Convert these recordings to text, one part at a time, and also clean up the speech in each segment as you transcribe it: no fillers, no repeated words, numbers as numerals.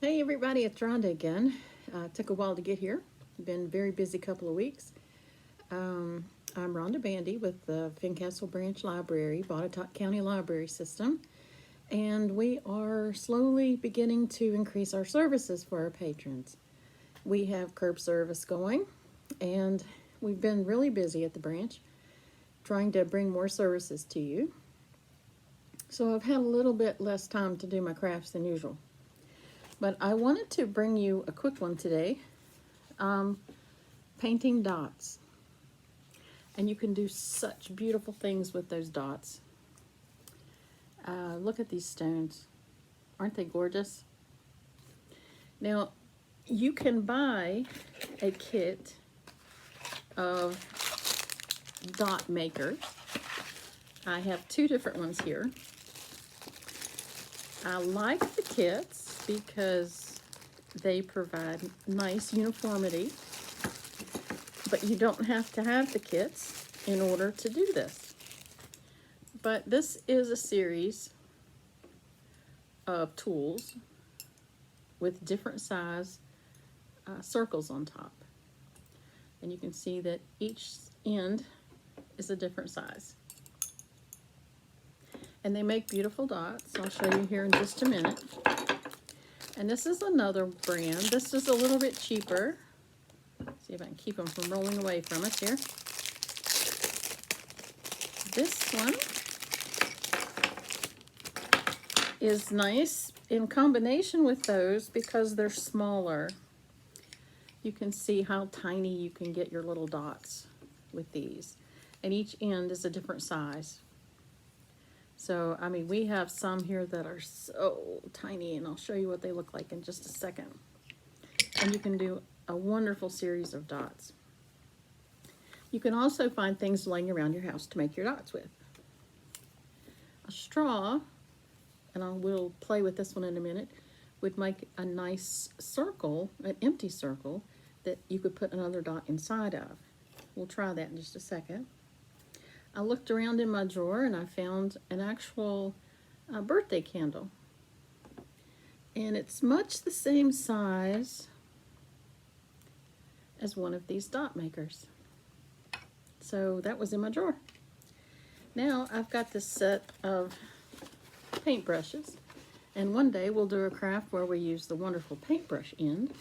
Hey everybody, it's Rhonda again. Took a while to get here. Been a very busy couple of weeks. Um, I'm Rhonda Bandy with the Fincastle Branch Library, Botetourt County Library System, and we are slowly beginning to increase our services for our patrons. We have curb service going, and we've been really busy at the branch trying to bring more services to you. So I've had a little bit less time to do my crafts than usual. But I wanted to bring you a quick one today, painting dots. And you can do such beautiful things with those dots. Look at these stones. Aren't they gorgeous? Now, you can buy a kit of dot makers. I have two different ones here. I like the kits because they provide nice uniformity, but you don't have to have the kits in order to do this. But this is a series of tools with different size circles on top. And you can see that each end is a different size. And they make beautiful dots. I'll show you here in just a minute. And this is another brand. This is a little bit cheaper. See if I can keep them from rolling away from us here. This one is nice in combination with those because they're smaller. You can see how tiny you can get your little dots with these. And each end is a different size. So, I mean, we have some here that are so tiny, and I'll show you what they look like in just a second. And you can do a wonderful series of dots. You can also find things laying around your house to make your dots with. A straw, and I will play with this one in a minute, would make a nice circle, an empty circle, that you could put another dot inside of. We'll try that in just a second. I looked around in my drawer and I found an actual birthday candle. And it's much the same size as one of these dot makers. So that was in my drawer. Now I've got this set of paintbrushes. And one day we'll do a craft where we use the wonderful paintbrush end.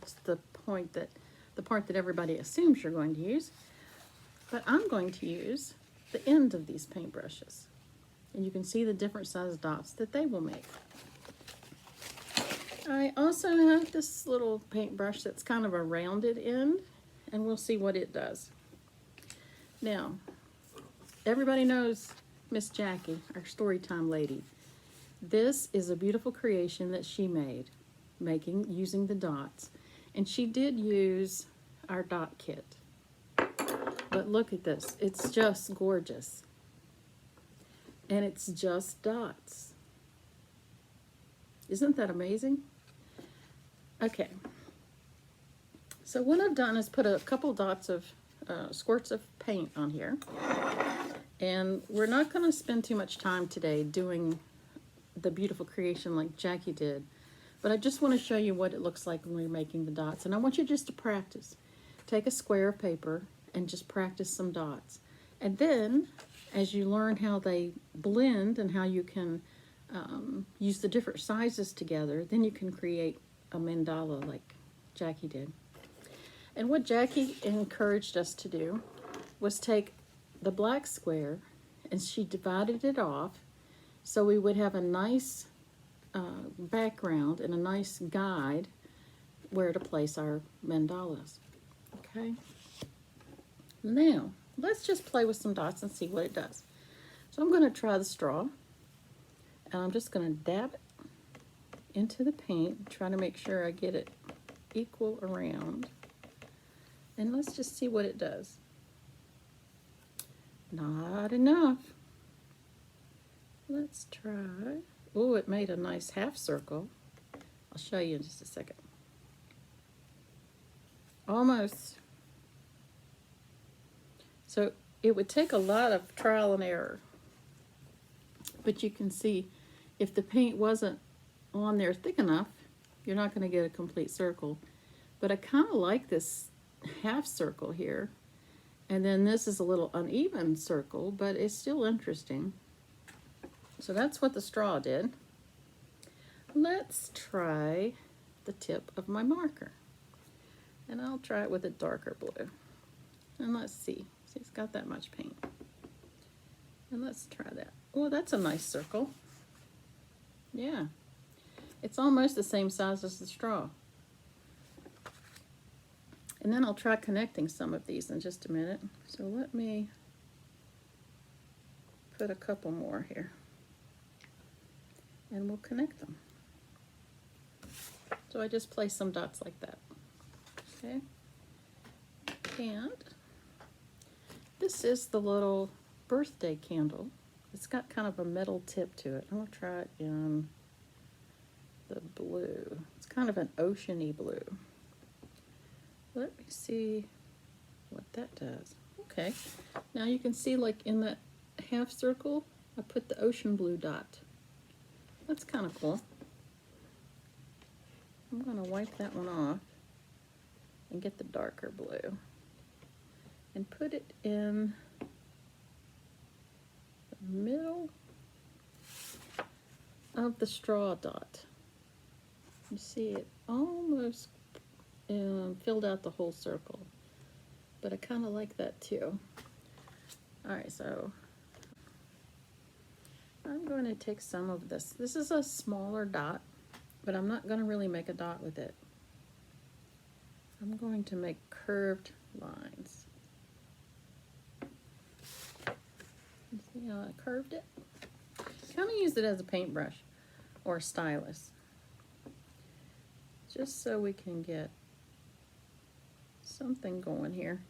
It's the part that everybody assumes you're going to use. But I'm going to use the end of these paintbrushes. And you can see the different size dots that they will make. I also have this little paintbrush that's kind of a rounded end, and we'll see what it does. Now, everybody knows Miss Jackie, our Storytime lady. This is a beautiful creation that she made, using the dots. And she did use our dot kit. But look at this. It's just gorgeous. And it's just dots. Isn't that amazing? Okay. So what I've done is put a couple dots of squirts of paint on here. And we're not going to spend too much time today doing the beautiful creation like Jackie did. But I just want to show you what it looks like when we're making the dots. And I want you just to practice. Take a square of paper and just practice some dots. And then, as you learn how they blend and how you can use the different sizes together, then you can create a mandala like Jackie did. And what Jackie encouraged us to do was take the black square, and she divided it off so we would have a nice background and a nice guide where to place our mandalas. Okay? Now, let's just play with some dots and see what it does. So I'm going to try the straw, and I'm just going to dab it into the paint, try to make sure I get it equal around. And let's just see what it does. Not enough. Let's try. Oh, it made a nice half circle. I'll show you in just a second. Almost. So it would take a lot of trial and error. But you can see if the paint wasn't on there thick enough, you're not going to get a complete circle. But I kind of like this half circle here. And then this is a little uneven circle, but it's still interesting. So that's what the straw did. Let's try the tip of my marker. And I'll try it with a darker blue. And let's see. See, it's got that much paint. And let's try that. Oh, that's a nice circle. Yeah. It's almost the same size as the straw. And then I'll try connecting some of these in just a minute. So let me put a couple more here. And we'll connect them. So I just place some dots like that. Okay. And this is the little birthday candle. It's got kind of a metal tip to it. I'm going to try it in the blue. It's kind of an oceany blue. Let me see what that does. Okay, now you can see like in that half circle, I put the ocean blue dot. That's kind of cool. I'm going to wipe that one off and get the darker blue and put it in the middle of the straw dot. You see it almost filled out the whole circle, but I kind of like that too. Alright, so I'm going to take some of this. This is a smaller dot, but I'm not going to really make a dot with it. I'm going to make curved lines. You see how I curved it? Kind of use it as a paintbrush or a stylus, just so we can get something going here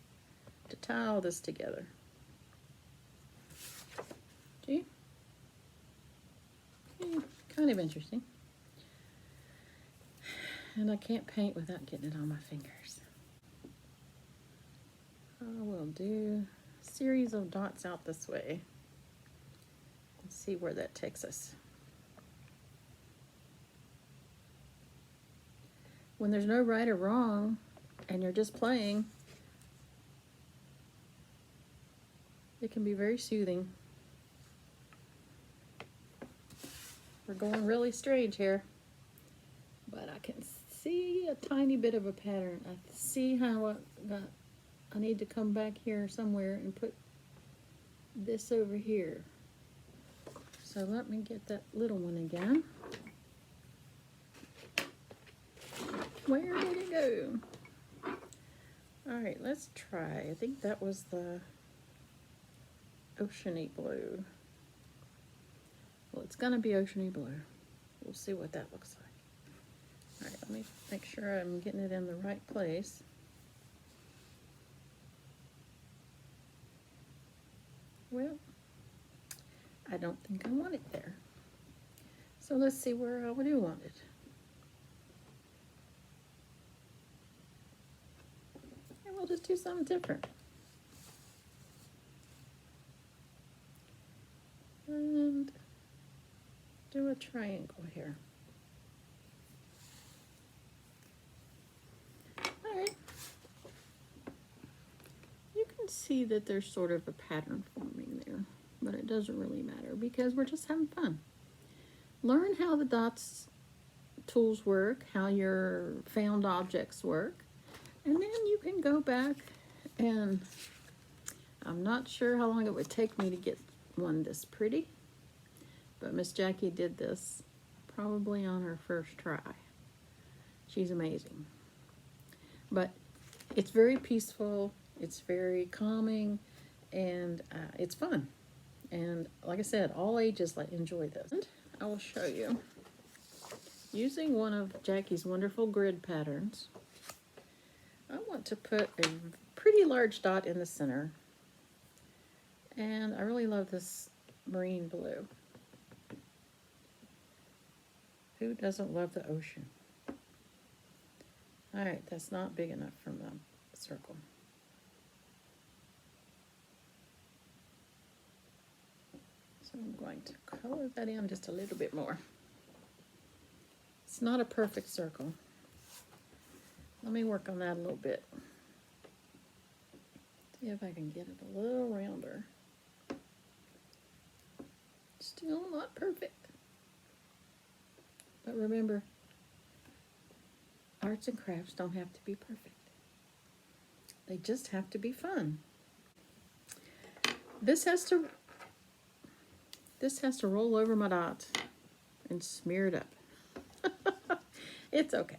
to tie all this together. See? Okay, kind of interesting. And I can't paint without getting it on my fingers. I will do a series of dots out this way and see where that takes us. When there's no right or wrong and you're just playing, it can be very soothing. We're going really strange here, but I can see a tiny bit of a pattern. I see how I need to come back here somewhere and put this over here. So let me get that little one again. Where did it go? Alright, let's try. I think that was the oceany blue. Well, it's gonna be oceany blue. We'll see what that looks like. Alright, let me make sure I'm getting it in the right place. Well, I don't think I want it there. So let's see where I do want it. And we'll just do something different. And do a triangle here. Alright. You can see that there's sort of a pattern forming there, but it doesn't really matter because we're just having fun. Learn how the dots tools work, how your found objects work, and then you can go back and I'm not sure how long it would take me to get one this pretty, but Miss Jackie did this probably on her first try. She's amazing. But it's very peaceful, it's very calming, and it's fun. And like I said, all ages enjoy this. And I will show you using one of Jackie's wonderful grid patterns. I want to put a pretty large dot in the center, and I really love this marine blue. Who doesn't love the ocean? Alright, that's not big enough for the circle. So I'm going to color that in just a little bit more. It's not a perfect circle. Let me work on that a little bit. See if I can get it a little rounder. Still not perfect. But remember, arts and crafts don't have to be perfect. They just have to be fun. This has to roll over my dots and smear it up. It's okay.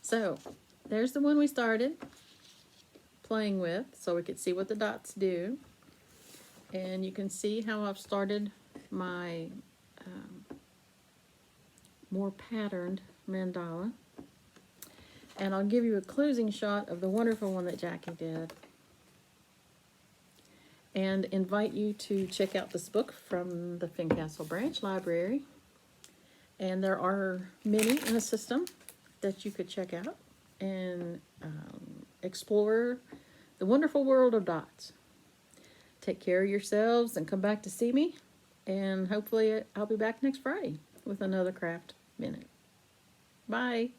So there's the one we started playing with, so we could see what the dots do. And you can see how I've started my more patterned mandala. And I'll give you a closing shot of the wonderful one that Jackie did. And invite you to check out this book from the Fincastle Branch Library. And there are many in the system that you could check out and explore the wonderful world of dots. Take care of yourselves and come back to see me. And hopefully I'll be back next Friday with another Craft Minute. Bye.